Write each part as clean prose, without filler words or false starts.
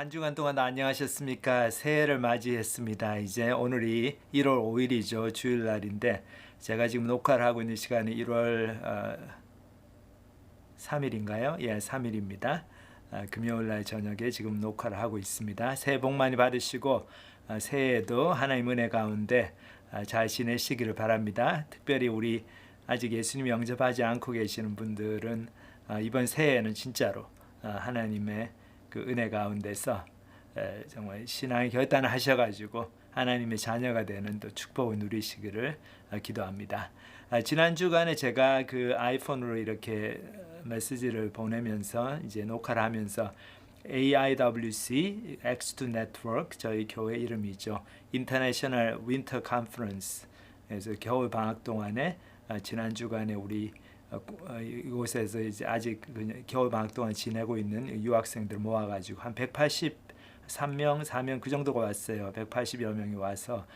한 주간 동안 안녕하셨습니까? 새해를 맞이했습니다. 이제 오늘이 1월 5일이죠. 주일날인데 제가 지금 녹화를 하고 있는 시간이 1월 3일인가요? 예, 3일입니다. 금요일날 저녁에 지금 녹화를 하고 있습니다. 새해 복 많이 받으시고 새해에도 하나님 은혜 가운데 잘 지내시기를 바랍니다. 특별히 우리 아직 예수님 영접하지 않고 계시는 분들은 이번 새해에는 진짜로 하나님의 그 은혜 가운데서 정말 신앙의 결단을 하셔가지고 하나님의 자녀가 되는 또 축복을 누리시기를 기도합니다. 지난 주간에 제가 그 아이폰으로 이렇게 메시지를 보내면서 이제 녹화를 하면서 AIWC X2 Network 저희 교회 이름이죠. International Winter Conference. 그래서 겨울 방학 동안에 지난 주간에 우리 이곳에서 이제 아직 겨울 방학 동안 지내고 있는 유학생들 모아가지고 한 183명, 4명 그 정도가 왔어요. 180여 명이 와서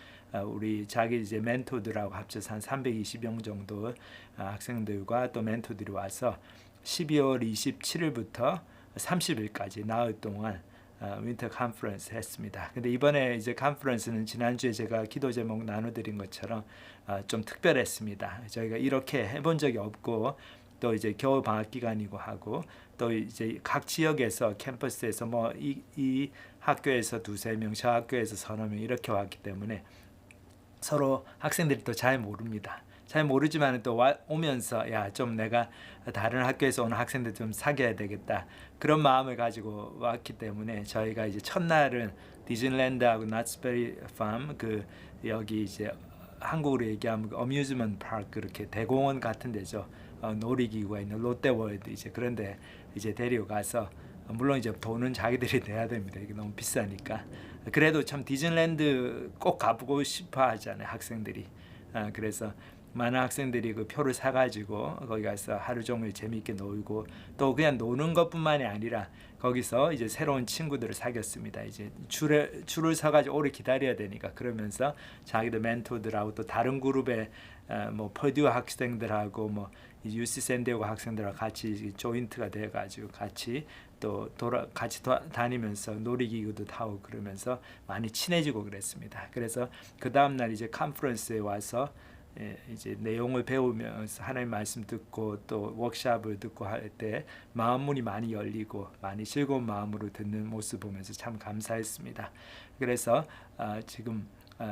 우리 자기 이제 멘토들하고 합쳐서 한 320명 정도 학생들과 또 멘토들이 와서 12월 27일부터 30일까지 나흘 동안 윈터 컨퍼런스 했습니다. 근데 이번에 이제 컨퍼런스는 지난주에 제가 기도 제목 나눠드린 것처럼 좀 특별했습니다. 저희가 이렇게 해본 적이 없고 또 이제 겨울 방학 기간이고 하고 또 이제 각 지역에서 캠퍼스에서 뭐 이 학교에서 두세 명, 저 학교에서 서너 명 이렇게 왔기 때문에 서로 학생들이 또 잘 모릅니다. 잘 모르지만 또 오면서 야 좀 내가 다른 학교에서 오는 학생들 좀 사귀어야 되겠다 그런 마음을 가지고 왔기 때문에 저희가 이제 첫날은 디즈니랜드하고 나츠베리 팜 그 여기 이제 한국으로 얘기하면 어뮤즈먼트 파크 그렇게 대공원 같은 데죠. 놀이기구가 있는 롯데월드 이제 그런데 이제 데리고 가서 물론 이제 돈은 자기들이 내야 됩니다. 이게 너무 비싸니까. 그래도 참 디즈니랜드 꼭 가보고 싶어 하잖아요, 학생들이. 그래서 많은 학생들이 그 표를 사가지고 거기 가서 하루 종일 재미있게 놀고 또 그냥 노는 것뿐만이 아니라 거기서 이제 새로운 친구들을 사귀었습니다. 이제 줄을 서가지고 오래 기다려야 되니까 그러면서 자기들 멘토들하고 또 다른 그룹의 뭐 퍼듀 학생들하고 뭐 UC 샌디에고 학생들하고 같이 조인트가 돼가지고 같이 또 같이 다니면서 놀이기구도 타고 그러면서 많이 친해지고 그랬습니다. 그래서 그 다음 날 이제 컨퍼런스에 와서 이제 내용을 배우면서 하나님 말씀 듣고 또 워크숍을 듣고 할 때 마음 문이 많이 열리고 많이 즐거운 마음으로 듣는 모습 보면서 참 감사했습니다. 그래서 지금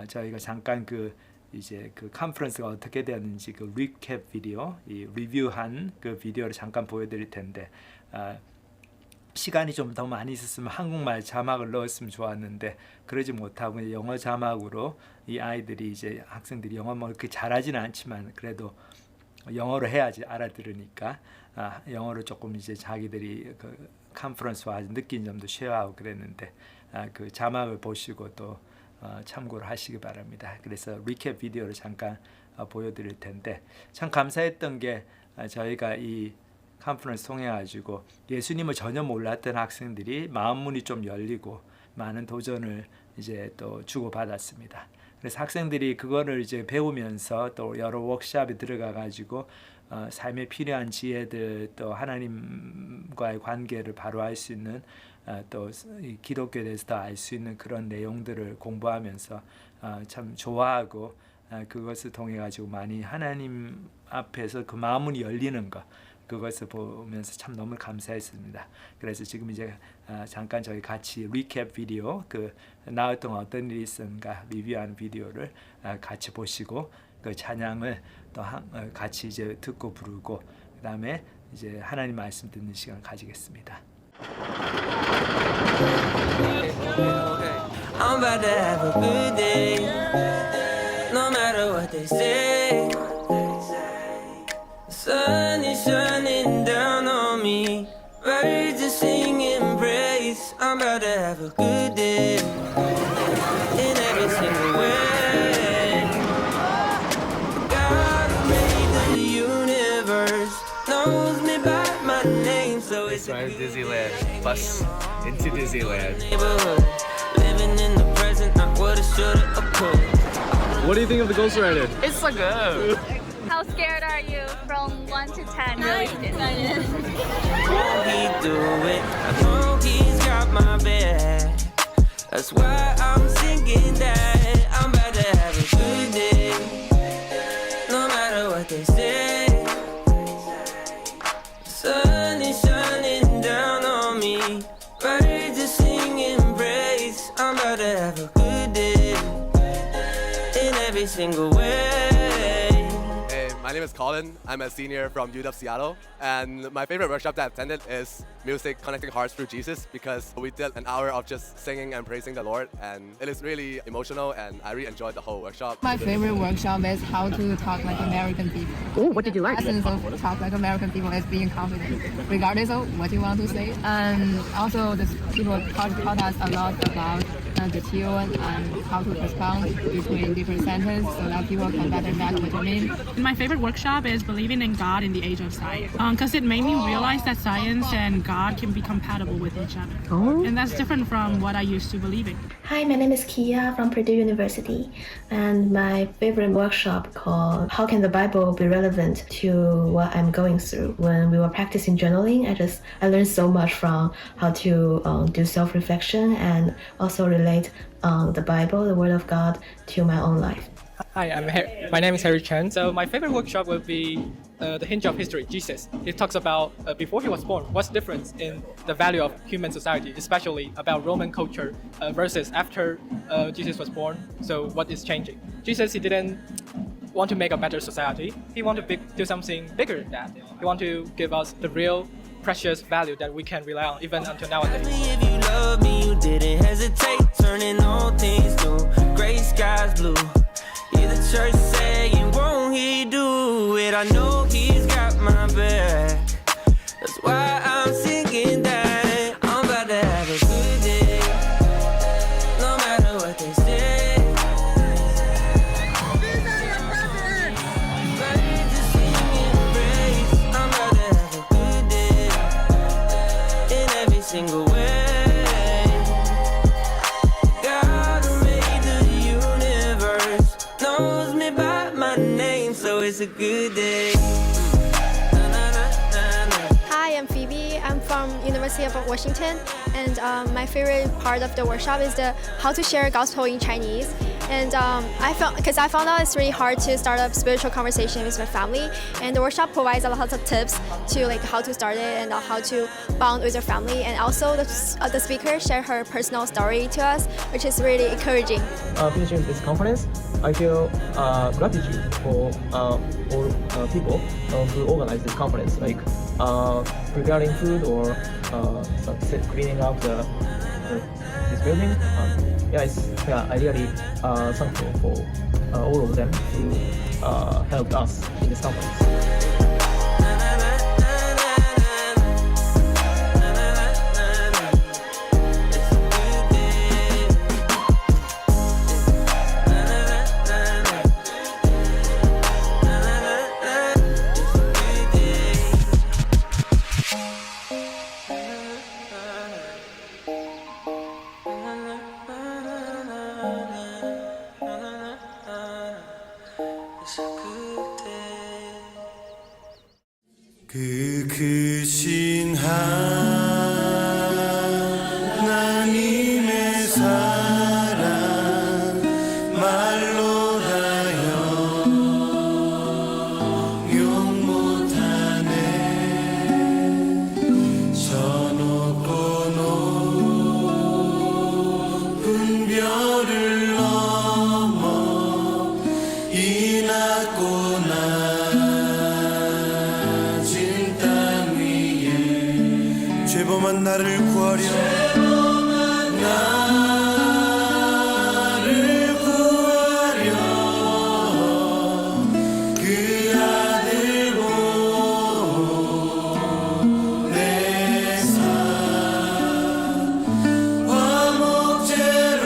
저희가 잠깐 그 이제 그 컨퍼런스가 어떻게 되었는지 그 리캡 비디오, 이 리뷰한 그 비디오를 잠깐 보여드릴 텐데 시간이 좀 더 많이 있었으면 한국말 자막을 넣었으면 좋았는데 그러지 못하고 영어 자막으로 이 아이들이 이제 학생들이 영어 뭐 그렇게 잘하지는 않지만 그래도 영어로 해야지 알아들으니까 영어로 조금 이제 자기들이 그 컨퍼런스 와서 느낀 점도 쉐어하고 그랬는데 그 자막을 보시고 또 참고를 하시기 바랍니다. 그래서 리캡 비디오를 잠깐 보여드릴 텐데 참 감사했던 게 저희가 이 컨퍼런스 통해가지고 예수님을 전혀 몰랐던 학생들이 마음 문이 좀 열리고 많은 도전을 이제 또 주고받았습니다. 그래서 학생들이 그거를 이제 배우면서 또 여러 워크숍에 들어가가지고 삶에 필요한 지혜들 또 하나님과의 관계를 바로 알 수 있는 또 기독교에 대해서 더 알 수 있는 그런 내용들을 공부하면서 참 좋아하고 그것을 통해 가지고 많이 하나님 앞에서 그 마음이 열리는 것 그것을 보면서 참 너무 감사했습니다. 그래서 지금 이제 잠깐 저희 같이 리캡 비디오 그 나흘 동안 어떤 일이 있었는가 리뷰하는 비디오를 같이 보시고 그 찬양을 또 같이 이제 듣고 부르고 그 다음에 이제 하나님 말씀 듣는 시간 가지겠습니다. I'm about to have a good day. No matter what they say. The sun is shining down on me. Birds are singing praise. I'm about to have a good day. In every single way. God who made the universe knows me by my name. So it's a good Disneyland. Bus into Disneyland. neighborhood. Living in the present, not what I shoulda or could. What do you think of the Ghost Rider? It's so good. How scared are you from 1 to 10? Really excited. Won't he do it? I know he's got got my back. That's why I'm singing that I'm about to have a good day. No matter what they say. Sun is shining down on me. Birds are singing praise. I'm about to have a good day. In every single way. Hey, my name is Colin. I'm a senior from UW Seattle. And my favorite workshop that I attended is Music Connecting Hearts Through Jesus, because we did an hour of just singing and praising the Lord. And it is really emotional, and I really enjoyed the whole workshop. My favorite workshop is how to talk like American people. Oh, what did you learn? The essence of talk like American people is being confident, regardless of what you want to say. And also, the people taught us a lot about the tune and how to respond between different sentences so that people can better get what you mean. My favorite workshop is Believing in God in the Age of Science, because it made me realize that science and God can be compatible with each other. Oh. And that's different from what I used to believe in. Hi, my name is Kia from Purdue University, and my favorite workshop called How Can the Bible Be Relevant to What I'm Going Through? When we were practicing journaling, I learned so much from how to do self-reflection and also relate the Bible, the Word of God, to my own life. Hi, my name is Harry Chen. So my favorite workshop will be The Hinge of History, Jesus. It talks about before he was born, what's the difference in the value of human society, especially about Roman culture versus after Jesus was born. So what is changing? Jesus, he didn't want to make a better society. He wanted to do something bigger than that. He wanted to give us the real precious value that we can rely on even until nowadays. If you love me, you didn't hesitate, turning all things new. Gray skies blue. Yeah, the church saying, won't he do it? I know he's got my back. That's why I'm singing that I'm about to have a good day. No matter what they say. Birds are singing praise. I'm about to have a good day. In every single way. God who made the universe knows me by my name, so it's a good day. Hi, I'm Phoebe. I'm from University of Washington, and my favorite part of the workshop is the how to share gospel in Chinese. And I found out it's really hard to start a spiritual conversation with my family, and the workshop provides a lot of tips to like how to start it and how to bond with your family. And also the speaker shared her personal story to us, which is really encouraging. Finishing this conference, I feel gratitude for all people who organize this conference, like preparing food or cleaning up this building. I really thankful for all of them who helped us in this conference. 그 크신 하나님의 사랑 말로 다 영영 못하네. 저 높고 높은 별을 넘어 이 낮고 죄범한 나를 구하려 그 아들 보내사 화목제로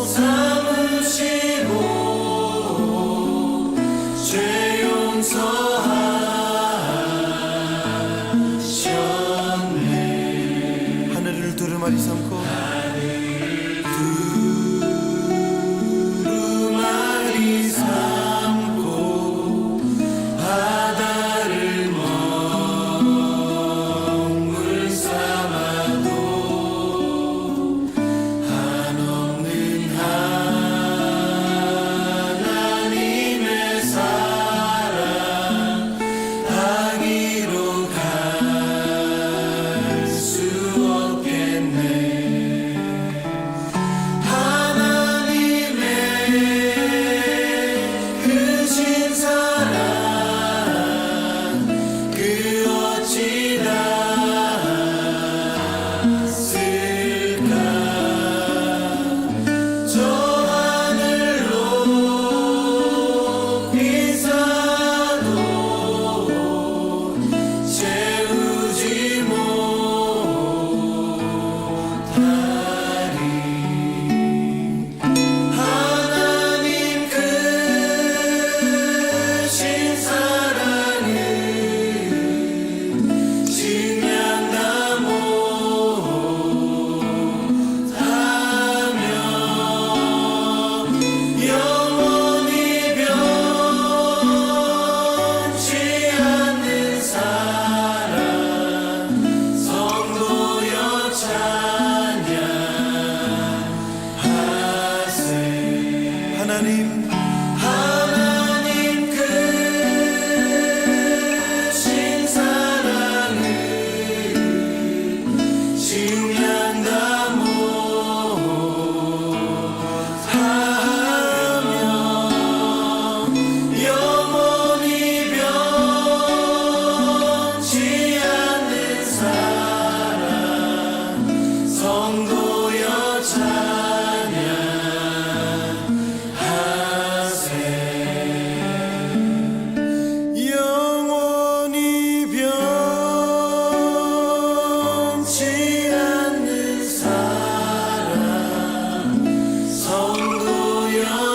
삼으시고 죄 용서하셨네. 하늘을 두루마리 삼고 두루마리 삼고 바다를 먹물 삼아 성도여 찬양하세 영원히 변치 않는 사랑 성도여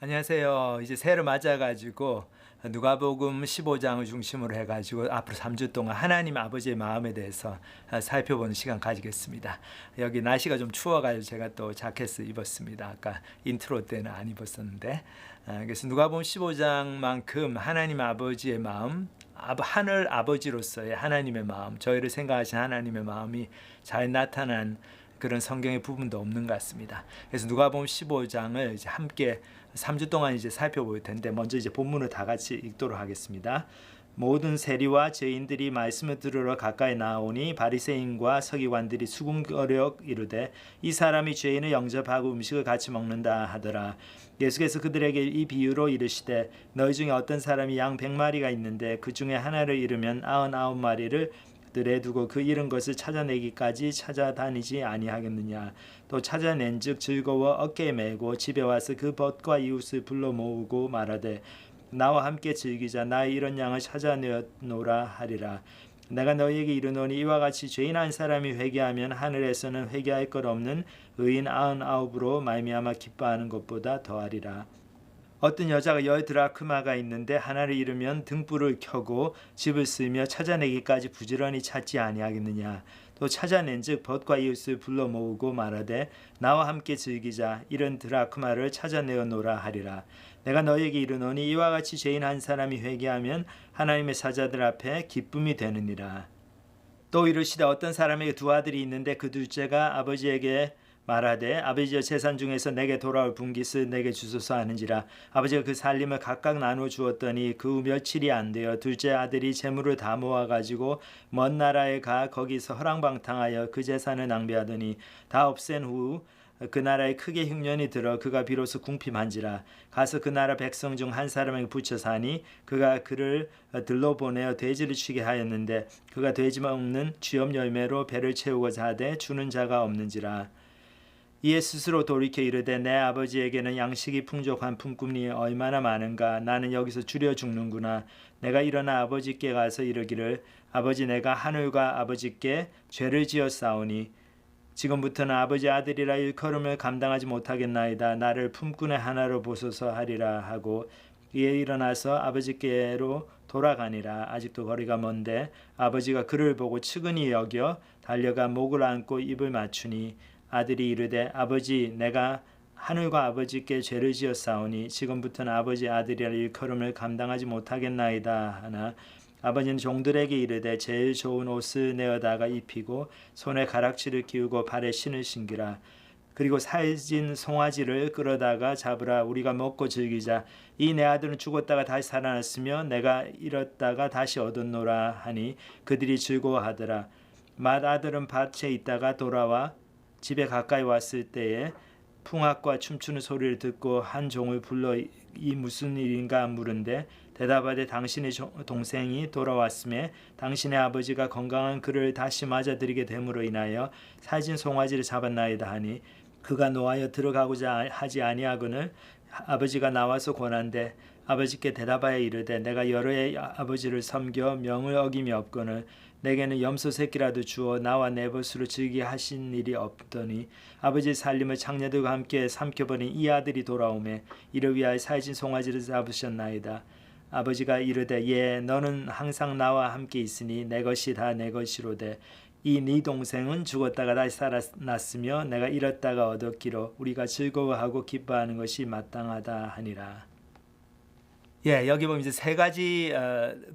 안녕하세요. 이제 새해를 맞아가지고 누가복음 15장을 중심으로 해가지고 앞으로 3주 동안 하나님 아버지의 마음에 대해서 살펴보는 시간 가지겠습니다. 여기 날씨가 좀 추워가지고 제가 또 자켓을 입었습니다. 아까 인트로 때는 안 입었었는데 그래서 누가복음 15장만큼 하나님 아버지의 마음, 하늘 아버지로서의 하나님의 마음, 저희를 생각하신 하나님의 마음이 잘 나타난 그런 성경의 부분도 없는 것 같습니다. 그래서 누가복음 15장을 이제 함께 3주 동안 이제 살펴볼 텐데 먼저 이제 본문을 다 같이 읽도록 하겠습니다. 모든 세리와 죄인들이 말씀을 들으러 가까이 나오니 바리새인과 서기관들이 수군거려 이르되 이 사람이 죄인을 영접하고 음식을 같이 먹는다 하더라. 예수께서 그들에게 이 비유로 이르시되 너희 중에 어떤 사람이 양 100마리가 있는데 그 중에 하나를 잃으면 99마리를 들에 두고 그 잃은 것을 찾아내기까지 찾아다니지 아니하겠느냐. 또 찾아낸즉 즐거워 어깨에 메고 집에 와서 그 벗과 이웃을 불러 모으고 말하되 나와 함께 즐기자. 나의 이런 양을 찾아내었노라 하리라. 내가 너희에게 이르노니 이와 같이 죄인 한 사람이 회개하면 하늘에서는 회개할 것 없는 의인 99으로 말미암아 기뻐하는 것보다 더하리라. 어떤 여자가 10드라크마가 있는데 하나를 잃으면 등불을 켜고 집을 쓸며 찾아내기까지 부지런히 찾지 아니하겠느냐. 또 찾아낸즉 벗과 이웃을 불러 모으고 말하되 나와 함께 즐기자. 이런 드라크마를 찾아내어노라 하리라. 내가 너희에게 이르노니 이와 같이 죄인 한 사람이 회개하면 하나님의 사자들 앞에 기쁨이 되느니라. 또 이르시되 어떤 사람에게 두 아들이 있는데 그 둘째가 아버지에게 말하되 아버지여 재산 중에서 내게 돌아올 분깃을 내게 주소서 하는지라. 아버지가 그 살림을 각각 나누어 주었더니 그 후 며칠이 안 되어 둘째 아들이 재물을 다 모아가지고 먼 나라에 가 거기서 허랑방탕하여 그 재산을 낭비하더니 다 없앤 후 그 나라에 크게 흉년이 들어 그가 비로소 궁핍한지라. 가서 그 나라 백성 중 한 사람에게 붙여 사니 그가 그를 들러 보내어 돼지를 치게 하였는데 그가 돼지 먹는 쥐업 열매로 배를 채우고자 하되 주는 자가 없는지라. 이에 스스로 돌이켜 이르되 내 아버지에게는 양식이 풍족한 품꾼이 얼마나 많은가. 나는 여기서 줄여 죽는구나. 내가 일어나 아버지께 가서 이르기를 아버지 내가 하늘과 아버지께 죄를 지었사오니 지금부터는 아버지 아들이라 일컬음을 감당하지 못하겠나이다. 나를 품꾼의 하나로 보소서 하리라 하고 이에 일어나서 아버지께로 돌아가니라. 아직도 거리가 먼데 아버지가 그를 보고 측은히 여겨 달려가 목을 안고 입을 맞추니 아들이 이르되 아버지 내가 하늘과 아버지께 죄를 지었사오니 지금부터는 아버지 아들이라 일컬음을 감당하지 못하겠나이다 하나 아버지는 종들에게 이르되 제일 좋은 옷을 내어다가 입히고 손에 가락지를 끼우고 발에 신을 신기라. 그리고 살진 송아지를 끌어다가 잡으라. 우리가 먹고 즐기자. 이 내 아들은 죽었다가 다시 살아났으며 내가 잃었다가 다시 얻었노라 하니 그들이 즐거워하더라. 맏아들은 밭에 있다가 돌아와 집에 가까이 왔을 때에 풍악과 춤추는 소리를 듣고 한 종을 불러 이 무슨 일인가 물은데 대답하되 당신의 동생이 돌아왔음에 당신의 아버지가 건강한 그를 다시 맞아들이게 됨으로 인하여 살진 송아지를 잡았나이다 하니 그가 노하여 들어가고자 하지 아니하거늘 아버지가 나와서 권한대 아버지께 대답하여 이르되 내가 여러 해 아버지를 섬겨 명을 어김이 없거늘 내게는 염소 새끼라도 주어 나와 내 벗으로 즐기게 하신 일이 없더니 아버지의 살림을 장녀들과 함께 삼켜버린 이 아들이 돌아오매 이를 위하여 살진 송아지를 잡으셨나이다. 아버지가 이르되 예 너는 항상 나와 함께 있으니 내 것이 다 내 것이로되 이 네 동생은 죽었다가 다시 살아났으며 내가 잃었다가 얻었기로 우리가 즐거워하고 기뻐하는 것이 마땅하다 하니라. 예, 여기 보면 이제 세 가지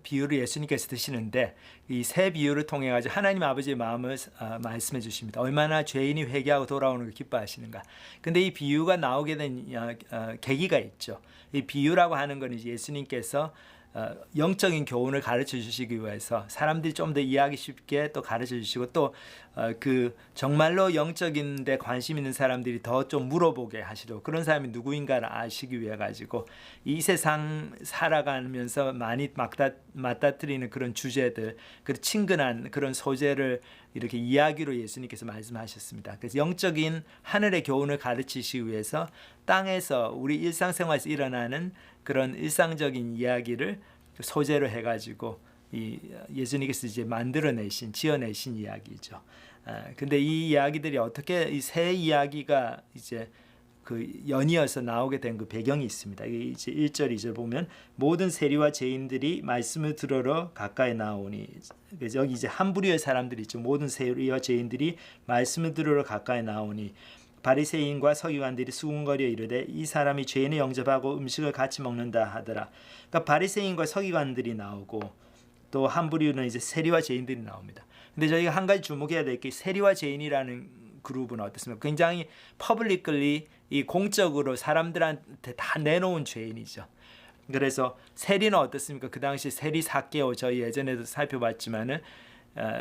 비유를 예수님께서 드시는데 이 세 비유를 통해 가지고 하나님 아버지의 마음을 말씀해 주십니다. 얼마나 죄인이 회개하고 돌아오는 걸 기뻐하시는가. 근데 이 비유가 나오게 된 계기가 있죠. 이 비유라고 하는 건 이제 예수님께서 영적인 교훈을 가르쳐 주시기 위해서 사람들이 좀 더 이해하기 쉽게 또 가르쳐 주시고 또 그 정말로 영적인 데 관심 있는 사람들이 더 좀 물어보게 하시도록 그런 사람이 누구인가를 아시기 위해 가지고 이 세상 살아가면서 많이 맞닥뜨리는 그런 주제들, 그 친근한 그런 소재를 이렇게 이야기로 예수님께서 말씀하셨습니다. 그래서 영적인 하늘의 교훈을 가르치시기 위해서 땅에서 우리 일상생활에서 일어나는 그런 일상적인 이야기를 소재로 해가지고 이 예수님께서 이제 만들어내신, 지어내신 이야기죠. 근데 이 이야기들이 어떻게 이 새 이야기가 이제 그 연이어서 나오게 된 그 배경이 있습니다. 이제 1절, 2절 보면 모든 세리와 죄인들이 말씀을 들으러 가까이 나오니, 그래서 여기 이제 한 부류의 사람들이 있죠. 모든 세리와 죄인들이 말씀을 들으러 가까이 나오니 바리새인과 서기관들이 수군거려 이르되 이 사람이 죄인을 영접하고 음식을 같이 먹는다 하더라. 그러니까 바리새인과 서기관들이 나오고 또 한 부류는 이제 세리와 죄인들이 나옵니다. 근데 저희가 한 가지 주목해야 될 게 세리와 죄인이라는 그룹은 어떻습니까? 굉장히 퍼블릭리 이 공적으로 사람들한테 다 내놓은 죄인이죠. 그래서 세리는 어떻습니까? 그 당시 세리 사개오 저희 예전에도 살펴봤지만은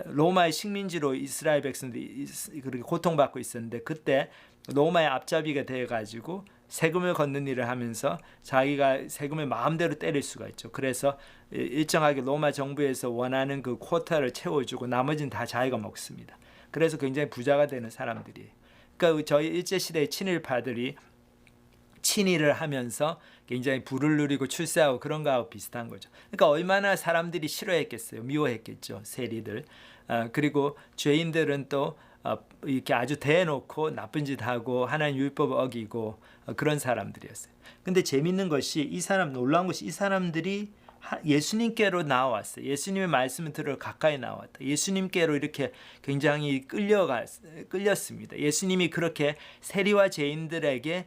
로마의 식민지로 이스라엘 백성들이 그렇게 고통받고 있었는데 그때 로마의 앞잡이가 되어가지고 세금을 걷는 일을 하면서 자기가 세금을 마음대로 때릴 수가 있죠. 그래서 일정하게 로마 정부에서 원하는 그 쿼터를 채워주고 나머지는 다 자기가 먹습니다. 그래서 굉장히 부자가 되는 사람들이에요. 그러니까 저희 일제시대의 친일파들이 친일을 하면서 굉장히 부를 누리고 출세하고 그런 거하고 비슷한 거죠. 그러니까 얼마나 사람들이 싫어했겠어요. 미워했겠죠. 세리들. 그리고 죄인들은 또 이렇게 아주 대놓고 나쁜 짓 하고 하나님 율법을 어기고 그런 사람들이었어요. 근데 재밌는 것이 이 사람, 놀라운 것이 이 사람들이 예수님께로 나왔어요. 예수님의 말씀을 들으러 가까이 나왔다. 예수님께로 이렇게 굉장히 끌렸습니다. 예수님이 그렇게 세리와 죄인들에게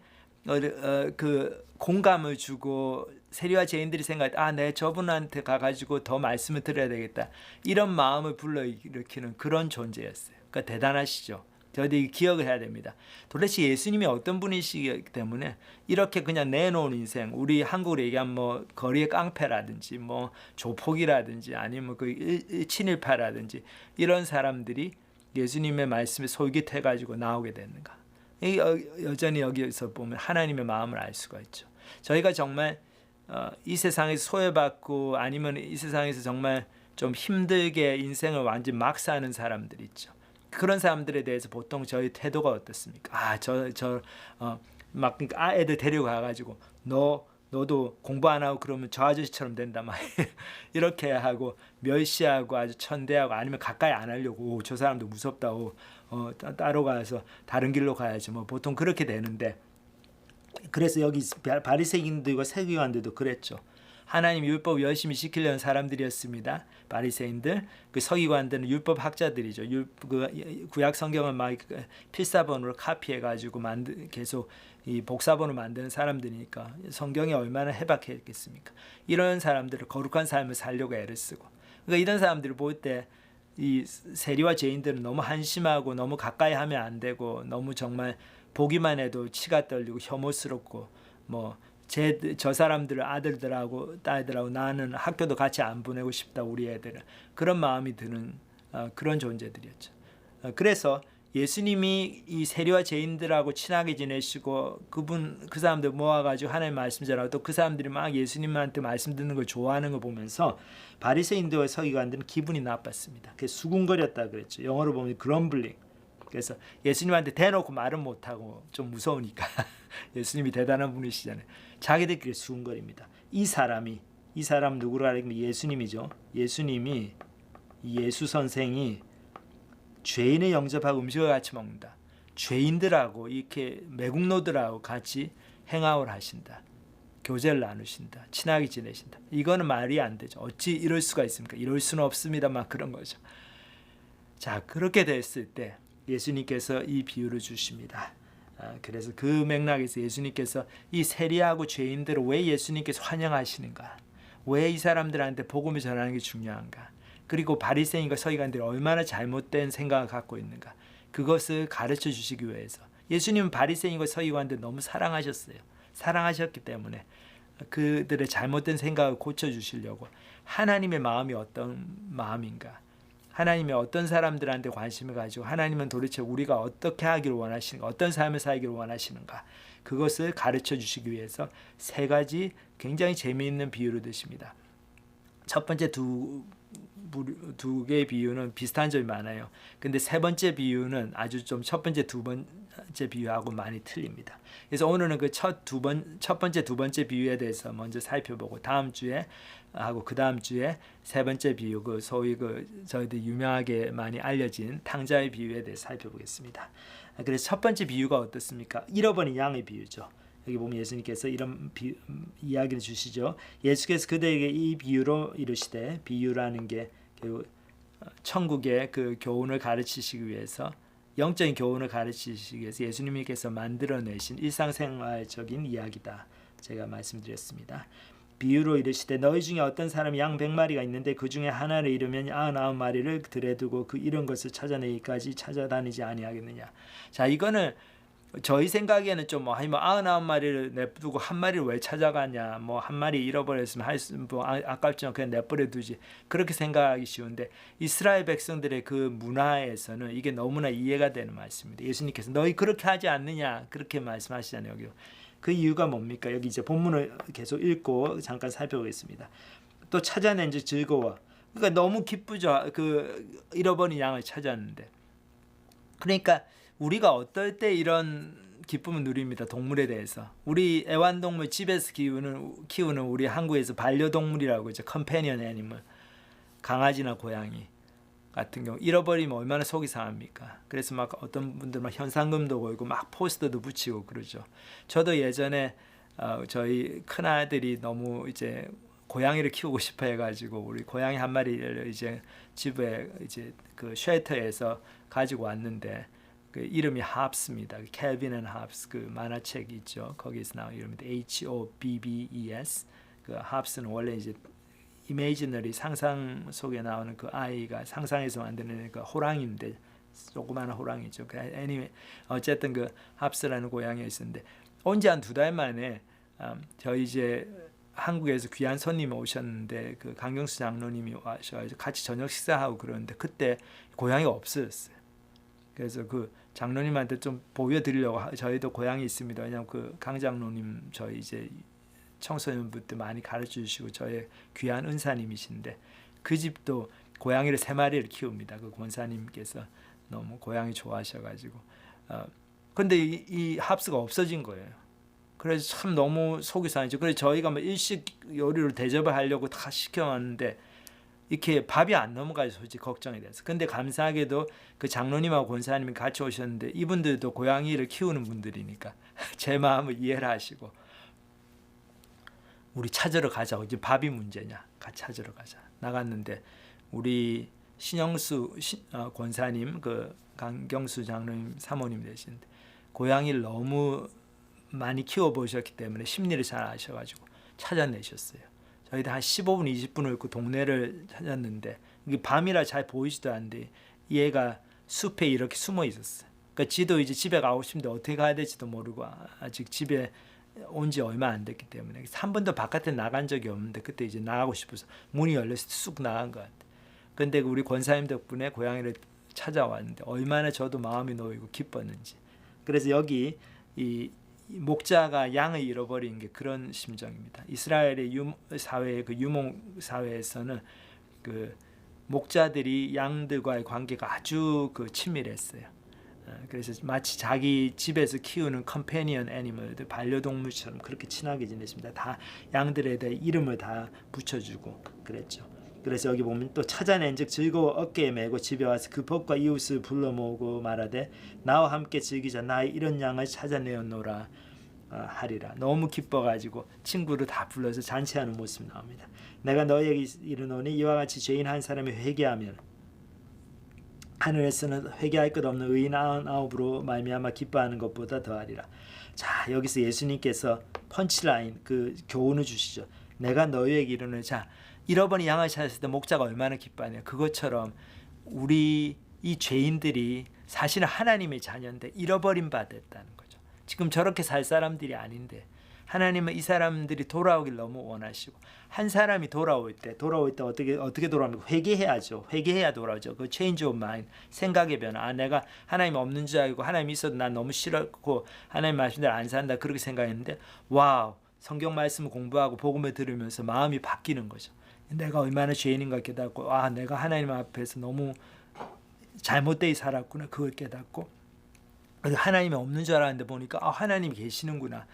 그 공감을 주고 세리와 죄인들이 생각해 내 저분한테 가가지고 더 말씀을 들어야 되겠다. 이런 마음을 불러일으키는 그런 존재였어요. 그러니까 대단하시죠. 저희들이 기억을 해야 됩니다. 도대체 예수님이 어떤 분이시기 때문에 이렇게 그냥 내놓은 인생, 우리 한국으로 얘기하면 뭐 거리의 깡패라든지 뭐 조폭이라든지 아니면 그 친일파라든지 이런 사람들이 예수님의 말씀에 솔깃해가지고 나오게 되는가. 여전히 여기서 보면 하나님의 마음을 알 수가 있죠. 저희가 정말 이 세상에서 소외받고 아니면 이 세상에서 정말 좀 힘들게 인생을 완전 막 사는 사람들이 있죠. 그런 사람들에 대해서 보통 저희 태도가 어떻습니까? 막 그러니까 애들 데리고 가가지고 너도 공부 안 하고 그러면 저 아저씨처럼 된다 막 이렇게 하고 멸시하고 아주 천대하고 아니면 가까이 안 하려고 저 사람도 무섭다고 따로 가서 다른 길로 가야지 뭐 보통 그렇게 되는데 그래서 여기 바리새인들과 세기관들도 그랬죠. 하나님 율법 열심히 지키려는 사람들이었습니다. 바리새인들, 그 서기관들은 율법 학자들이죠. 구약 성경을 막 필사본으로 카피해가지고 계속 이 복사본을 만드는 사람들이니까 성경이 얼마나 해박했겠습니까? 이런 사람들을 거룩한 삶을 살려고 애를 쓰고, 그러니까 이런 사람들을 볼 때 이 세리와 죄인들은 너무 한심하고 너무 가까이 하면 안 되고 너무 정말 보기만 해도 치가 떨리고 혐오스럽고 저 사람들 아들들하고 딸들하고 나는 학교도 같이 안 보내고 싶다 우리 애들은 그런 마음이 드는 그런 존재들이었죠. 그래서 예수님이 이 세리와 죄인들하고 친하게 지내시고 그 사람들 모아가지고 하나님 말씀 전하고 또 그 사람들이 막 예수님한테 말씀 듣는 걸 좋아하는 걸 보면서 바리새인들과 서기관들은 기분이 나빴습니다. 그래서 수군거렸다 그랬죠. 영어로 보면 grumbling. 그래서 예수님한테 대놓고 말은 못하고 좀 무서우니까 예수님이 대단한 분이시잖아요. 자기들끼리 수군거립니다. 이 사람 누구라 하면 예수님이죠. 예수님이 예수 선생이 죄인을 영접하고 음식을 같이 먹는다. 죄인들하고 이렇게 매국노들하고 같이 행아웃을 하신다. 교제를 나누신다. 친하게 지내신다. 이거는 말이 안 되죠. 어찌 이럴 수가 있습니까? 이럴 수는 없습니다. 막 그런 거죠. 자, 그렇게 됐을 때 예수님께서 이 비유를 주십니다. 그래서 그 맥락에서 예수님께서 이 세리하고 죄인들을 왜 예수님께서 환영하시는가? 왜 이 사람들한테 복음을 전하는 게 중요한가? 그리고 바리새인과 서기관들이 얼마나 잘못된 생각을 갖고 있는가? 그것을 가르쳐 주시기 위해서 예수님은 바리새인과 서기관들 너무 사랑하셨어요. 사랑하셨기 때문에 그들의 잘못된 생각을 고쳐주시려고 하나님의 마음이 어떤 마음인가, 하나님의 어떤 사람들한테 관심을 가지고 하나님은 도대체 우리가 어떻게 하기를 원하시는가, 어떤 삶을 살기를 원하시는가, 그것을 가르쳐 주시기 위해서 3가지 굉장히 재미있는 비유를 드십니다. 첫 번째 두 개의 비유는 비슷한 점이 많아요. 근데 3번째 비유는 아주 좀 첫 번째, 2번째 비유하고 많이 틀립니다. 그래서 오늘은 그 첫 번째, 2번째 비유에 대해서 먼저 살펴보고 다음 주에 하고 그 다음 주에 3번째 비유, 그 소위 저희들 유명하게 많이 알려진 탕자의 비유에 대해서 살펴보겠습니다. 그래서 첫 번째 비유가 어떻습니까? 잃어버린 양의 비유죠. 여기 보면 예수님께서 이런 이야기를 주시죠. 예수께서 그들에게 이 비유로 이르시되, 비유라는 게 천국의 그 교훈을 가르치시기 위해서, 영적인 교훈을 가르치시기 위해서 예수님께서 만들어내신 일상생활적인 이야기다, 제가 말씀드렸습니다. 비유로 이르시되 너희 중에 어떤 사람이 양 100마리가 있는데 그 중에 하나를 잃으면 99마리를 들에 두고 그 잃은 것을 찾아내기까지 찾아다니지 아니하겠느냐. 자, 이거는 저희 생각에는 좀 99마리를 내두고 한 마리를 왜 찾아가냐, 한 마리 잃어버렸으면 아깝지만 그냥 내버려 두지, 그렇게 생각하기 쉬운데 이스라엘 백성들의 그 문화에서는 이게 너무나 이해가 되는 말씀입니다. 예수님께서 너희 그렇게 하지 않느냐, 그렇게 말씀하시잖아요. 여기 그 이유가 뭡니까? 여기 이제 본문을 계속 읽고 잠깐 살펴보겠습니다. 또 찾아낸 즉 즐거워. 그러니까 너무 기쁘죠. 그 잃어버린 양을 찾았는데. 그러니까 우리가 어떨 때 이런 기쁨을 누립니다. 동물에 대해서. 우리 애완동물 집에서 키우는 우리 한국에서 반려동물이라고 이제 컴패니언 애니멀, 강아지나 고양이 같은 경우 잃어버리면 얼마나 속이 상합니까? 그래서 막 어떤 분들 막 현상금도 걸고 막 포스터도 붙이고 그러죠. 저도 예전에 저희 큰 아들이 너무 이제 고양이를 키우고 싶어 해가지고 우리 고양이 한 마리를 이제 집에 이제 그 쉘터에서 가지고 왔는데 그 이름이 합스입니다. 켈빈 앤 합스, 그 만화책 있죠. 거기서 나온 이름입니다. HOBBES. 그 합스는 원래 이제 이미지너리, 상상 속에 나오는 그 아이가 상상해서 만드는 그 호랑이인데 조그마한 호랑이죠. anyway, 어쨌든 그 합스라는 고양이가 있었는데 언제 한 2달 만에 저희 이제 한국에서 귀한 손님이 오셨는데 그 강경수 장로님이 와서 같이 저녁 식사하고 그러는데 그때 고양이가 없어졌어요. 그래서 그 장로님한테 좀 보여드리려고, 저희도 고양이 있습니다. 왜냐하면 그 강 장로님 저희 이제 청소년부 때 많이 가르쳐 주시고 저의 귀한 은사님이신데 그 집도 고양이를 3마리를 키웁니다. 그 권사님께서 너무 고양이 좋아하셔가지고 근데 이 합스가 없어진 거예요. 그래서 참 너무 속이 상했죠. 그래서 저희가 뭐 일식 요리를 대접을 하려고 다 시켜왔는데 이렇게 밥이 안 넘어가서 솔직히 걱정이 됐어. 근데 감사하게도 그 장로님하고 권사님이 같이 오셨는데 이분들도 고양이를 키우는 분들이니까 제 마음을 이해를 하시고 우리 찾으러 가자고. 이제 밥이 문제냐, 같이 찾으러 가자. 나갔는데 우리 신영수 권사님, 그 강경수 장로님 사모님 되시는데 고양이를 너무 많이 키워보셨기 때문에 심리를 잘 아셔가지고 찾아내셨어요. 저희도 한 15분 20분을 그 동네를 찾았는데 이게 밤이라 잘 보이지도 않는데 얘가 숲에 이렇게 숨어 있었어요. 그러니까 지도 이제 집에 가고 싶은데 어떻게 가야 될지도 모르고 아직 집에 온 지 얼마 안 됐기 때문에 한 번도 바깥에 나간 적이 없는데 그때 이제 나가고 싶어서 문이 열렸을 때 쑥 나간 것 같아요. 근데 우리 권사님 덕분에 고양이를 찾아왔는데 얼마나 저도 마음이 놓이고 기뻤는지. 그래서 여기 이 목자가 양을 잃어버린 게 그런 심정입니다. 이스라엘의 사회의 그 유목 사회에서는 그 목자들이 양들과의 관계가 아주 그 친밀했어요. 그래서 마치 자기 집에서 키우는 컴패니언 애니멀들, 반려동물처럼 그렇게 친하게 지냈습니다. 다 양들에 대해 이름을 다 붙여주고 그랬죠. 그래서 여기 보면 또 찾아낸즉 즐거워 어깨에 메고 집에 와서 그 벗과 이웃을 불러 모으고 말하되 나와 함께 즐기자, 나의 이런 양을 찾아내었노라 하리라. 너무 기뻐가지고 친구를 다 불러서 잔치하는 모습이 나옵니다. 내가 너희에게 이르노니 이와 같이 죄인 한 사람이 회개하면 하늘에서는 회개할 것 없는 의인 99으로 말미암아 기뻐하는 것보다 더하리라. 자, 여기서 예수님께서 펀치라인, 그 교훈을 주시죠. 내가 너희에게 이르노니, 자, 잃어버린 양을 찾았을 때 목자가 얼마나 기뻐하냐. 그것처럼 우리 이 죄인들이 사실은 하나님의 자녀인데 잃어버린 바 됐다는 거죠. 지금 저렇게 살 사람들이 아닌데 하나님은 이 사람들이 돌아오길 너무 원하시고 한 사람이 돌아올 때 어떻게 돌아옵니까? 회개해야죠. 회개해야 돌아오죠. 그 change of mind, 생각의 변화. 내가 하나님 없는 줄 알고 하나님 있어도 난 너무 싫었고 하나님 말씀대로 안 산다 그렇게 생각했는데 와우, 성경 말씀을 공부하고 복음을 들으면서 마음이 바뀌는 거죠. 내가 얼마나 죄인인가 깨닫고 내가 하나님 앞에서 너무 잘못되게 살았구나 그걸 깨닫고 하나님이 없는 줄 알았는데 보니까 하나님이 계시는구나.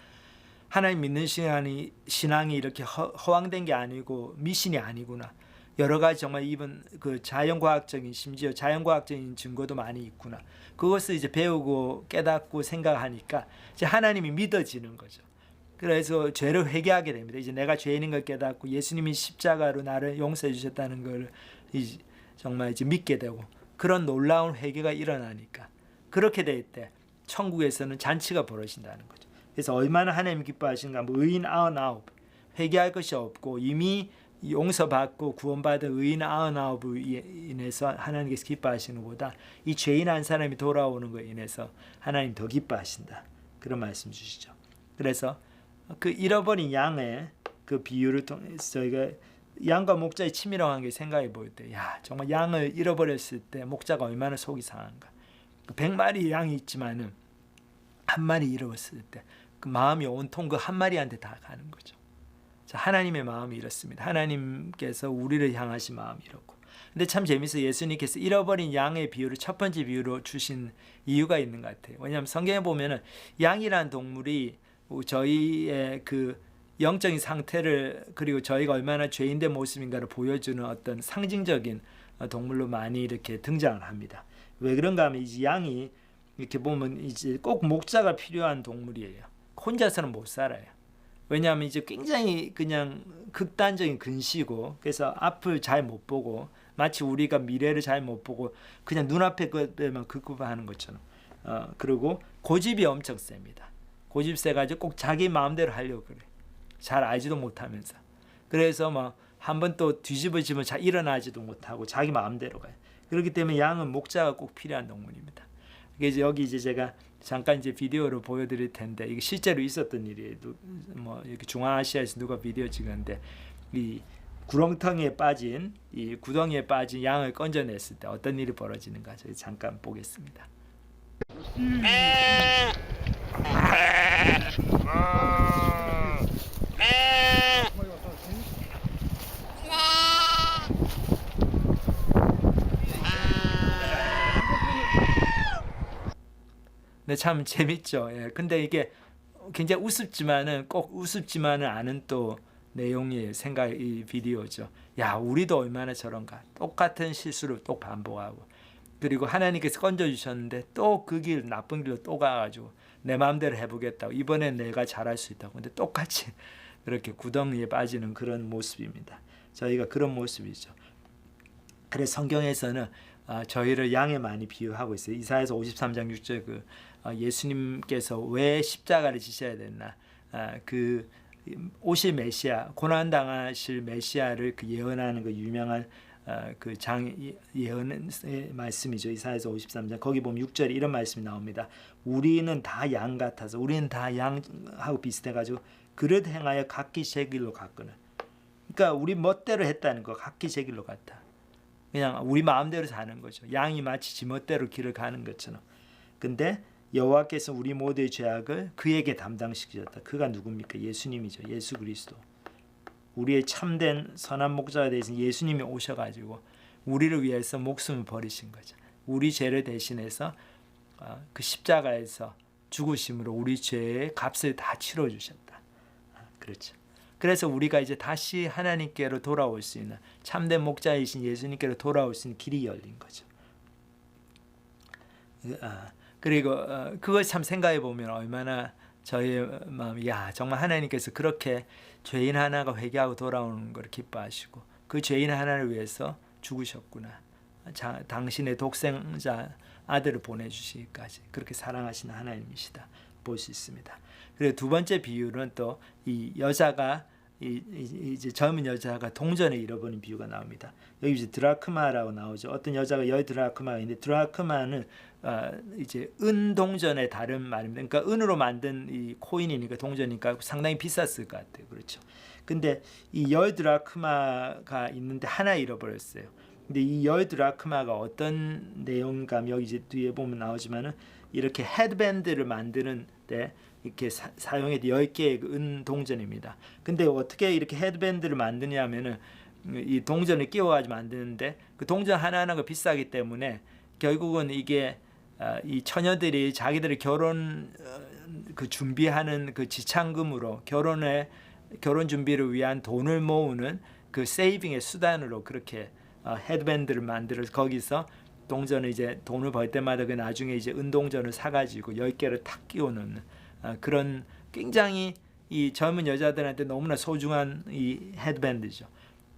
하나님 믿는 신앙이 이렇게 허황된 게 아니고 미신이 아니구나. 여러 가지 정말 이번 그 심지어 자연과학적인 증거도 많이 있구나. 그것을 이제 배우고 깨닫고 생각하니까 이제 하나님이 믿어지는 거죠. 그래서 죄를 회개하게 됩니다. 이제 내가 죄인인 걸 깨닫고 예수님이 십자가로 나를 용서해 주셨다는 걸 정말 이제 믿게 되고 그런 놀라운 회개가 일어나니까 그렇게 될 때 천국에서는 잔치가 벌어진다는 거죠. 그래서 얼마나 하나님 기뻐하시는가. 의인 99 회개할 것이 없고 이미 용서받고 구원받은 의인 99로 인해서 하나님께서 기뻐하시는 것보다 이 죄인 한 사람이 돌아오는 것에 인해서 하나님 더 기뻐하신다. 그런 말씀 주시죠. 그래서 그 잃어버린 양의 그 비유를 통해서 저희가 양과 목자의 치밀한 관계 생각해 볼 때 정말 양을 잃어버렸을 때 목자가 얼마나 속이 상한가. 100마리 양이 있지만은 한 마리 잃어버렸을 때 그 마음이 온통 그 한 마리한테 다 가는 거죠. 자, 하나님의 마음이 이렇습니다. 하나님께서 우리를 향하신 마음이 이렇고. 근데 참 재밌어요. 예수님께서 잃어버린 양의 비유를 첫 번째 비유로 주신 이유가 있는 것 같아요. 왜냐하면 성경에 보면은 양이라는 동물이 저희의 그 영적인 상태를 그리고 저희가 얼마나 죄인된 모습인가를 보여주는 어떤 상징적인 동물로 많이 이렇게 등장을 합니다. 왜 그런가 하면 이제 양이 이렇게 보면 이제 꼭 목자가 필요한 동물이에요. 혼자서는 못 살아요. 왜냐하면 이제 굉장히 그냥 극단적인 근시고 그래서 앞을 잘 못 보고 마치 우리가 미래를 잘 못 보고 그냥 눈앞에 것들만 급급하는 것처럼 그리고 고집이 엄청 셉니다. 고집 세가지고 꼭 자기 마음대로 하려고 그래. 잘 알지도 못하면서. 그래서 막 한 번 또 뒤집어지면 잘 일어나지도 못하고 자기 마음대로 가요. 그렇기 때문에 양은 목자가 꼭 필요한 동물입니다. 그래서 여기 이제 제가 잠깐 이제 비디오로 보여드릴 텐데 이게 실제로 있었던 일이에요. 뭐 이렇게 중앙아시아에서 누가 비디오 찍었는데 이 구렁텅이에 빠진 이 구덩이에 빠진 양을 건져냈을 때 어떤 일이 벌어지는가 저희 잠깐 보겠습니다. 네, 참 재밌죠. 예. 근데 이게 굉장히 우습지만은 꼭 우습지만은 않은 또 내용의 생각 이 비디오죠. 우리도 얼마나 저런가. 똑같은 실수를 또 반복하고 그리고 하나님께서 건져 주셨는데 또 그 길 나쁜 길로 또 가가지고 내 마음대로 해보겠다고 이번엔 내가 잘할 수 있다고. 근데 똑같이 그렇게 구덩이에 빠지는 그런 모습입니다. 저희가 그런 모습이죠. 그래서 성경에서는 저희를 양에 많이 비유하고 있어요. 이사야서 53장 6절 예수님께서 왜 십자가를 지셔야 됐나? 그 오실 메시아, 고난 당하실 메시아를 그 예언하는 그 유명한 그 장 예언의 말씀이죠. 이사야서 53장 거기 보면 6절에 이런 말씀이 나옵니다. 우리는 다 양 같아서 우리는 다 양하고 비슷해가지고 그릇 행하여 각기 제 길로 갔거늘. 그러니까 우리 멋대로 했다는 거 각기 제 길로 갔다. 그냥 우리 마음대로 사는 거죠. 양이 마치 지 멋대로 길을 가는 것처럼. 근데 여호와께서 우리 모두의 죄악을 그에게 담당시키셨다. 그가 누굽니까? 예수님이죠. 예수 그리스도. 우리의 참된 선한 목자가 되신 예수님이 오셔가지고 우리를 위해서 목숨을 버리신 거죠. 우리 죄를 대신해서 그 십자가에서 죽으심으로 우리 죄의 값을 다 치러주셨다. 그렇죠. 그래서 우리가 이제 다시 하나님께로 돌아올 수 있는 참된 목자이신 예수님께로 돌아올 수 있는 길이 열린 거죠. 그리고 그걸 참 생각해 보면 얼마나 저의 마음이 정말 하나님께서 그렇게 죄인 하나가 회개하고 돌아오는 걸 기뻐하시고 그 죄인 하나를 위해서 죽으셨구나. 당신의 독생자 아들을 보내주시기까지 그렇게 사랑하시는 하나님이시다 볼 수 있습니다. 그리고 두 번째 비유는 또 이 여자가 이제 젊은 여자가 동전을 잃어버린 비유가 나옵니다. 여기 이제 드라크마라고 나오죠. 어떤 여자가 여기 드라크마가 있는데 드라크마는 이제 은 동전의 다른 말입니다. 그러니까 은으로 만든 이 코인이니까 동전이니까 상당히 비쌌을 것 같아요. 그렇죠. 근데 이 열 드라크마가 있는데 하나 잃어버렸어요. 근데 이 열 드라크마가 어떤 내용인가 여기 이제 뒤에 보면 나오지만은 이렇게 헤드밴드를 만드는데 이렇게 사용했던 10개의 은 동전입니다. 근데 어떻게 이렇게 헤드밴드를 만드냐면은 이 동전을 끼워가지고 만드는데 그 동전 하나하나가 비싸기 때문에 결국은 이게 이 처녀들이 자기들의 결혼 그 준비하는 그 지참금으로 결혼 준비를 위한 돈을 모으는 그 세이빙의 수단으로 그렇게 헤드밴드를 만들어서 거기서 동전을 이제 돈을 벌 때마다 그 나중에 이제 은동전을 사가지고 10개를 탁 끼워놓는 그런 굉장히 이 젊은 여자들한테 너무나 소중한 이 헤드밴드죠.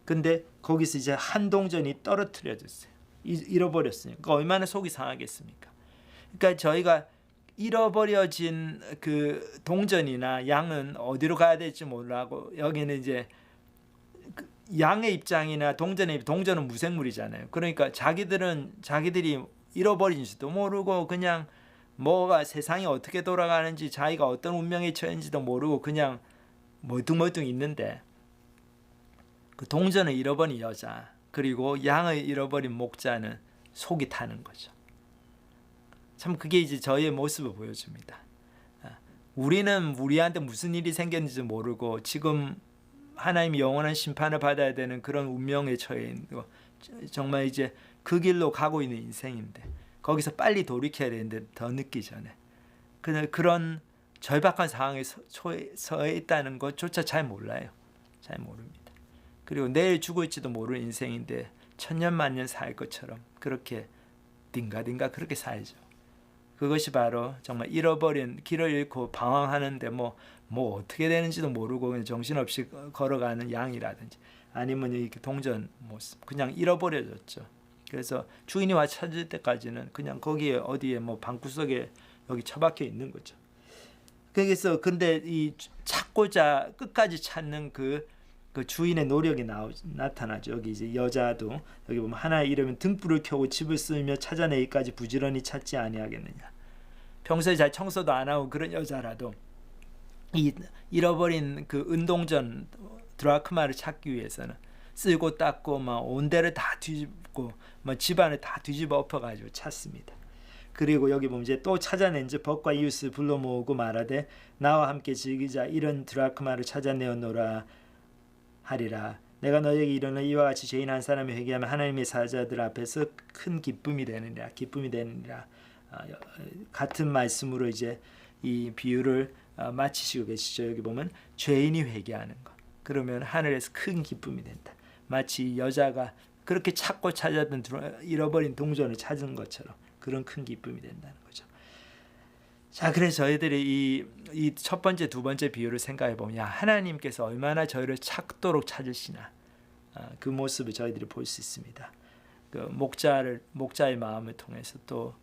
근데 거기서 이제 한 동전이 떨어뜨려졌어요. 잃어버렸으니까 그러니까 얼마나 속이 상하겠습니까? 그러니까 저희가 잃어버려진 그 동전이나 양은 어디로 가야 될지 몰라고 여기는 이제 양의 입장이나 동전은 무생물이잖아요. 그러니까 자기들이 잃어버린지도 모르고 그냥 뭐가 세상이 어떻게 돌아가는지 자기가 어떤 운명에 처했는지도 모르고 그냥 멀뚱멀뚱 있는데 그 동전을 잃어버린 여자 그리고 양을 잃어버린 목자는 속이 타는 거죠. 참 그게 이제 저희의 모습을 보여줍니다. 우리는 우리한테 무슨 일이 생겼는지 모르고 지금 하나님이 영원한 심판을 받아야 되는 그런 운명에 처해 있는 거 정말 이제 그 길로 가고 있는 인생인데 거기서 빨리 돌이켜야 되는데 더 늦기 전에 그런 절박한 상황에 서 있다는 것조차 잘 몰라요. 잘 모릅니다. 그리고 내일 죽을지도 모르는 인생인데 천년만년 살 것처럼 그렇게 딩가딩가 그렇게 살죠. 그것이 바로 정말 잃어버린 길을 잃고 방황하는데 뭐 어떻게 되는지도 모르고 그냥 정신없이 걸어가는 양이라든지 아니면 이렇게 동전 모습 그냥 잃어버려졌죠. 그래서 주인이 와 찾을 때까지는 그냥 거기에 어디에 뭐 방구석에 여기 처박혀 있는 거죠. 그래서 근데 이 찾고자 끝까지 찾는 그 주인의 노력이 나타나죠. 여기 이제 여자도 여기 보면 하나의 이름은 등불을 켜고 집을 쓸며 찾아내기까지 부지런히 찾지 아니하겠느냐. 평소에 잘 청소도 안 하고 그런 여자라도 이 잃어버린 그 은동전 드라크마를 찾기 위해서는 쓸고 닦고 막 온 데를 다 뒤집고 막 집안을 다 뒤집어 엎어가지고 찾습니다. 그리고 여기 보면 이제 또 찾아낸즉 벗과 이웃을 불러 모으고 말하되 나와 함께 즐기자 이런 드라크마를 찾아내었노라 하리라. 내가 너에게 이르노 이와 같이 죄인 한 사람이 회개하면 하나님의 사자들 앞에서 큰 기쁨이 되느니라. 같은 말씀으로 이제 이 비유를 마치시고 계시죠. 여기 보면 죄인이 회개하는 것. 그러면 하늘에서 큰 기쁨이 된다. 마치 여자가 그렇게 찾고 찾았던 잃어버린 동전을 찾은 것처럼 그런 큰 기쁨이 된다는 거죠. 자, 그래서 저희들이 이 첫 번째, 두 번째 비유를 생각해 보면 하나님께서 얼마나 저희를 찾도록 찾으시나 그 모습을 저희들이 볼 수 있습니다. 그 목자의 마음을 통해서 또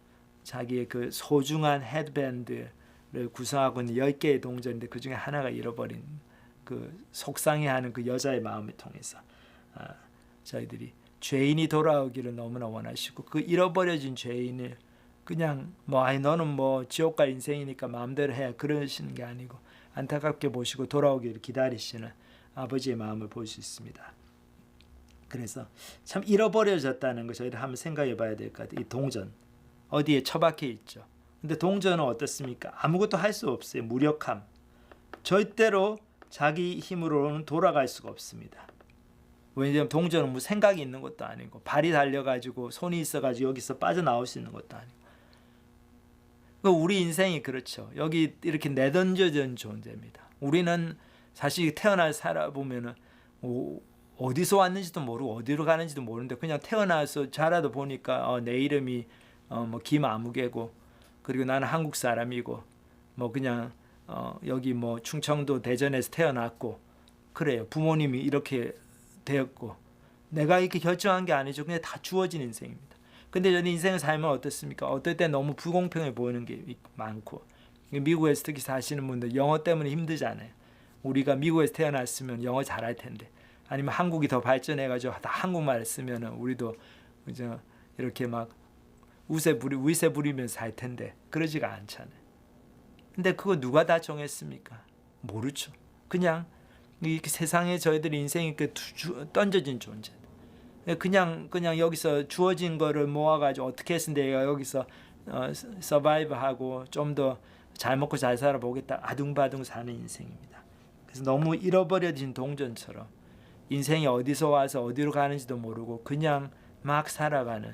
자기의 그 소중한 헤드밴드를 구성하고 있는 10개의 동전인데 그 중에 하나가 잃어버린 그 속상해하는 그 여자의 마음을 통해서 저희들이 죄인이 돌아오기를 너무나 원하시고 그 잃어버려진 죄인을 그냥 너는 뭐 지옥 갈 인생이니까 마음대로 해 그러시는 게 아니고 안타깝게 보시고 돌아오기를 기다리시는 아버지의 마음을 볼 수 있습니다. 그래서 참 잃어버려졌다는 거 저희들 한번 생각해 봐야 될 것 같아요. 이 동전 어디에 처박혀 있죠. 근데 동전은 어떻습니까? 아무것도 할 수 없어요. 무력함. 절대로 자기 힘으로는 돌아갈 수가 없습니다. 왜냐하면 동전은 뭐 생각이 있는 것도 아니고 발이 달려가지고 손이 있어가지고 여기서 빠져나올 수 있는 것도 아니고 우리 인생이 그렇죠. 여기 이렇게 내던져진 존재입니다. 우리는 사실 태어나서 살아보면은 어디서 왔는지도 모르고 어디로 가는지도 모르는데 그냥 태어나서 자라다 보니까 내 이름이 뭐 김아무개고 그리고 나는 한국 사람이고 뭐 그냥 여기 뭐 충청도 대전에서 태어났고 그래요. 부모님이 이렇게 되었고 내가 이렇게 결정한 게 아니죠. 그냥 다 주어진 인생입니다. 근데 저는 인생을 살면 어떻습니까? 어떨 때 너무 불공평해 보이는 게 많고 미국에서 특히 사시는 분들 영어 때문에 힘들잖아요. 우리가 미국에서 태어났으면 영어 잘할 텐데, 아니면 한국이 더 발전해가지고 다 한국말을 쓰면은 우리도 그저 이렇게 막 위세 부리면서 살 텐데 그러지가 않잖아요. 근데 그거 누가 다 정했습니까? 모르죠. 그냥 이 세상에 저희들 인생이 던져진 존재. 그냥 여기서 주어진 거를 모아가지고 어떻게 해서 내가 여기서 서바이브하고 좀 더 잘 먹고 잘 살아보겠다 아둥바둥 사는 인생입니다. 그래서 너무 잃어버려진 동전처럼 인생이 어디서 와서 어디로 가는지도 모르고 그냥 막 살아가는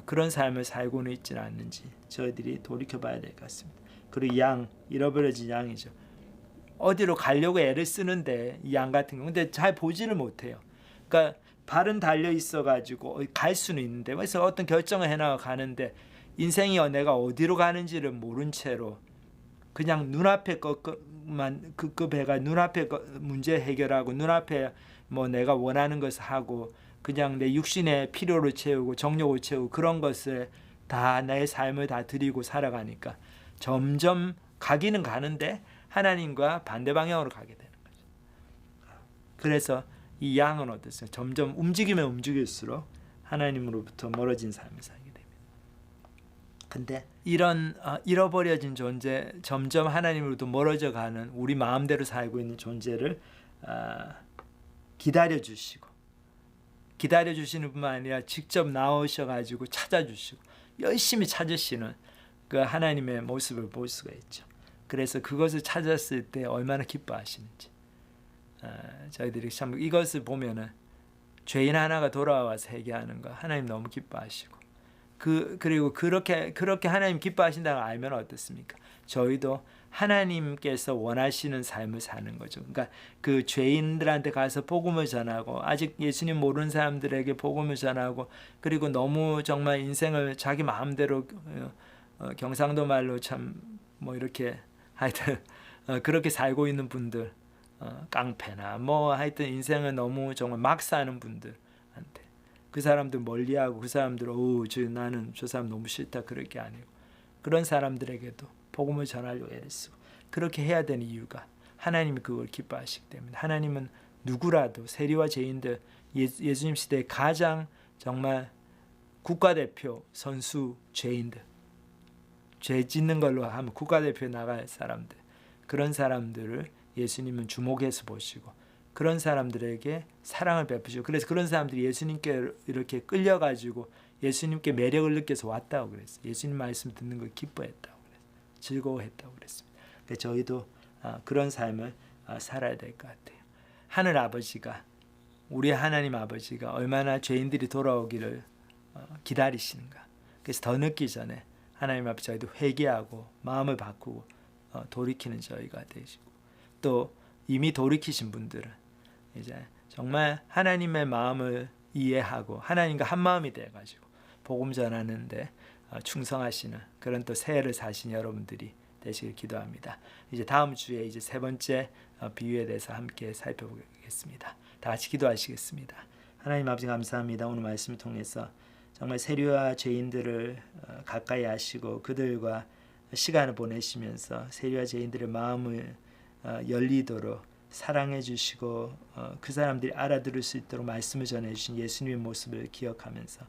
그런 삶을 살고는 있지는 않는지 저희들이 돌이켜봐야 될 것 같습니다. 그리고 잃어버려진 양이죠. 어디로 가려고 애를 쓰는데 이 양 같은 경우 근데 잘 보지를 못해요. 그러니까 발은 달려 있어가지고 갈 수는 있는데 그래서 어떤 결정을 해나가 가는데 인생이 내가 어디로 가는지를 모른 채로 그냥 눈앞에 것만 그 배가 눈앞에 문제 해결하고 눈앞에 뭐 내가 원하는 것을 하고 그냥 내 육신의 필요를 채우고 정욕을 채우고 그런 것을 다 내 삶을 다 드리고 살아가니까 점점 가기는 가는데 하나님과 반대 방향으로 가게 되는 거죠. 그래서 이 양은 어땠어요? 점점 움직이면 움직일수록 하나님으로부터 멀어진 삶을 살게 됩니다. 근데 이런 잃어버려진 존재, 점점 하나님으로부터 멀어져 가는 우리 마음대로 살고 있는 존재를 기다려 주시고 기다려 주시는 뿐만 아니라 직접 나오셔가지고 찾아주시고 열심히 찾으시는 그 하나님의 모습을 볼 수가 있죠. 그래서 그것을 찾았을 때 얼마나 기뻐하시는지 저희들이 참 이것을 보면은 죄인 하나가 돌아와서 회개하는 거 하나님 너무 기뻐하시고 그리고 그렇게 하나님 기뻐하신다는 걸 알면 어떻습니까? 저희도 하나님께서 원하시는 삶을 사는 거죠. 그러니까 그 죄인들한테 가서 복음을 전하고 아직 예수님 모르는 사람들에게 복음을 전하고 그리고 너무 정말 인생을 자기 마음대로 경상도 말로 참 뭐 이렇게 하여튼 그렇게 살고 있는 분들 깡패나 뭐 하여튼 인생을 너무 정말 막 사는 분들한테 그 사람들 멀리하고 그 사람들 나는 저 사람 너무 싫다 그럴 게 아니고 그런 사람들에게도 복음을 전하려고 애를 쓰고 그렇게 해야 되는 이유가 하나님이 그걸 기뻐하시기 때문에 하나님은 누구라도 세리와 죄인들 예수님 시대에 가장 정말 국가대표 선수 죄인들 죄 짓는 걸로 하면 국가대표에 나갈 사람들 그런 사람들을 예수님은 주목해서 보시고 그런 사람들에게 사랑을 베푸시고 그래서 그런 사람들이 예수님께 이렇게 끌려가지고 예수님께 매력을 느껴서 왔다고 그랬어요. 예수님 말씀 듣는 걸 기뻐했다고 그랬어요. 즐거워했다고 그랬습니다. 그래서 저희도 그런 삶을 살아야 될 것 같아요. 하늘 아버지가 우리 하나님 아버지가 얼마나 죄인들이 돌아오기를 기다리시는가. 그래서 더 늦기 전에 하나님 앞에 저희도 회개하고 마음을 바꾸고 돌이키는 저희가 되시고 또 이미 돌이키신 분들은 이제 정말 하나님의 마음을 이해하고 하나님과 한 마음이 돼가지고 복음 전하는데 충성하시는 그런 또 새해를 사신 여러분들이 되시길 기도합니다. 이제 다음 주에 이제 세 번째 비유에 대해서 함께 살펴보겠습니다. 다 같이 기도하시겠습니다. 하나님 아버지 감사합니다. 오늘 말씀을 통해서 정말 세리와 죄인들을 가까이 하시고 그들과 시간을 보내시면서 세리와 죄인들의 마음을 열리도록 사랑해 주시고 그 사람들이 알아들을 수 있도록 말씀을 전해 주신 예수님의 모습을 기억하면서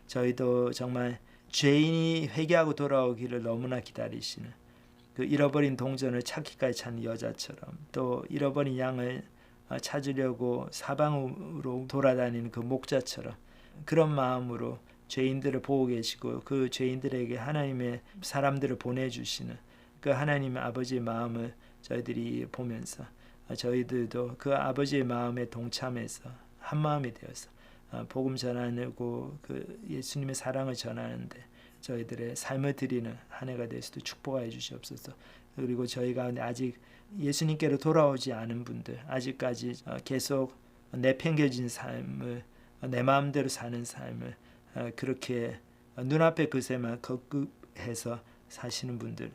저희도 정말 죄인이 회개하고 돌아오기를 너무나 기다리시는 그 잃어버린 동전을 찾기까지 찾는 여자처럼 또 잃어버린 양을 찾으려고 사방으로 돌아다니는 그 목자처럼 그런 마음으로 죄인들을 보고 계시고 그 죄인들에게 하나님의 사람들을 보내주시는 그 하나님 아버지의 마음을 저희들이 보면서 저희들도 그 아버지의 마음에 동참해서 한 마음이 되어서 복음 전하고 그 예수님의 사랑을 전하는데 저희들의 삶을 드리는 한 해가 될 수도 축복하여 주시옵소서. 그리고 저희 가운데 아직 예수님께로 돌아오지 않은 분들 아직까지 계속 내팽겨진 삶을 내 마음대로 사는 삶을 그렇게 눈앞의 것에만 거듭해서 사시는 분들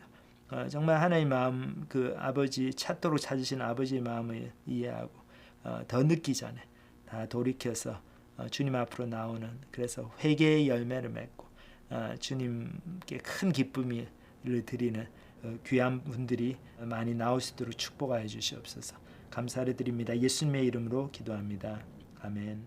정말 하나님 마음 그 아버지 찾도록 찾으시는 아버지의 마음을 이해하고 더 늦기 전에 다 돌이켜서 주님 앞으로 나오는 그래서 회개의 열매를 맺고 주님께 큰 기쁨을 드리는 귀한 분들이 많이 나올 수 있도록 축복하여 주시옵소서. 감사를 드립니다. 예수님의 이름으로 기도합니다. 아멘.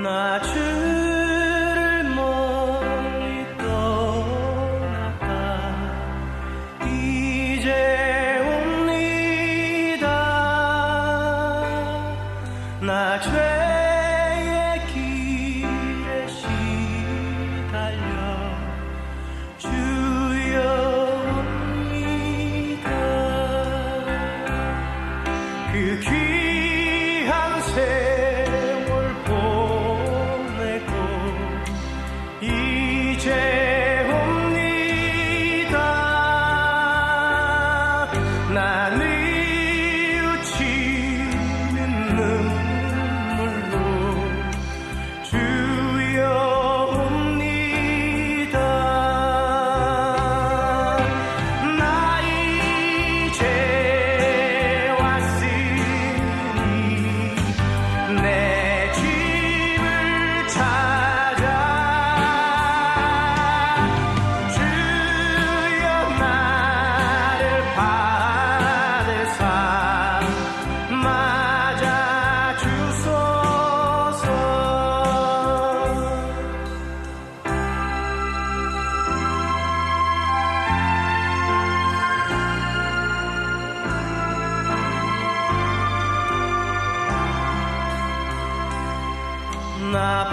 나 주를 멀리 떠나가 이제 옵니다. 나 죄의 길에 시달려 주여 옵니다. 그 귀한 세월 보내고 이제 옵니다. 나 뉘우치는 눈물로 주여 옵니다. 나 이제 왔으니 내 집을 찾아 주여 나를 받으사 맞아 주소서. 나